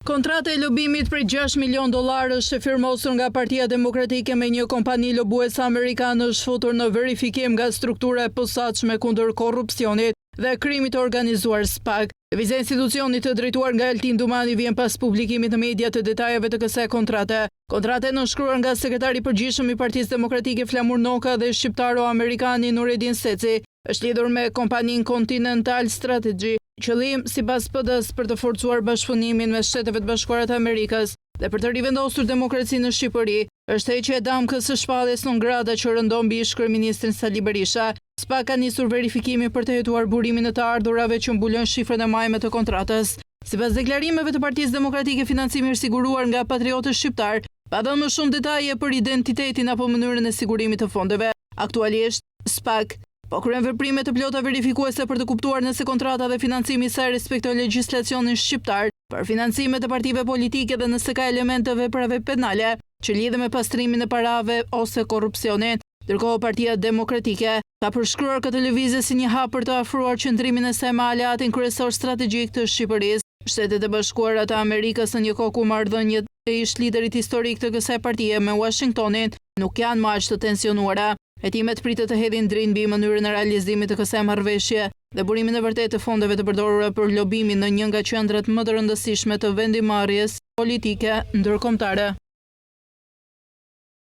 Kontrata e lobimit për $6 milion është e firmosur nga Partia Demokratike me një kompani lobuese amerikane është futur në verifikim nga struktura e posaçme kundër korrupsionit dhe krimit të organizuar SPAK. Lëvizja e institucionit të drejtuar nga Altin Dumani vjen pas publikimit në media të detajeve të kësaj kontrate. Kontrata e nënshkruar nga sekretari i përgjithshëm i Partisë Demokratike Flamur Noka dhe shqiptaro-amerikani Nureddin Seci është lidhur me kompaninë Continental Strategy. Qëllim, sipas PD-s, për të forcuar bashkëpunimin me Shteteve të Bashkuara të Amerikës dhe për të rivendosur demokracinë në Shqipëri, është heqja e damkës së shpalljes non grata që rëndon mbi ish-kryeministrin Sali Berisha. SPAK ka nisur verifikimin për të hetuar burimin e të ardhurave që mbulojnë shifrën e majme të kontratës. Sipas deklarimeve të Partisë Demokratike, financimi është siguruar nga patriotët shqiptar, pa dhënë më shumë detaje për identitetin apo mënyrën e sigurimit të fondeve. Aktualisht, SPAK po kryen veprime të plota verifikuese për të kuptuar nëse kontrata dhe financimi i saj respektojnë legjislacionin shqiptar për financimet e partive politike dhe nëse ka elemente veprave penale që lidhen me pastrimin e parave ose korrupsionin. Ndërkohë, Partia Demokratike ka përshkruar këtë lëvizje si një hap për të afruar qendrimin e saj me aleatin kryesor strategjik të Shqipërisë. Shtetet e Bashkuara të Amerikës në një kohë ku marrëdhëniet e ish-liderit historik të kësaj partie me Washingtonin nuk janë më aq të tensionuara. Hetimet pritet të hedhin drinë mbi mënyrën e realizimit të kësaj marrëveshje dhe burimin e vërtetë të fondeve të përdorura për lobimin në një nga qendrat më të rëndësishme të vendimarrjes politike ndërkombëtare.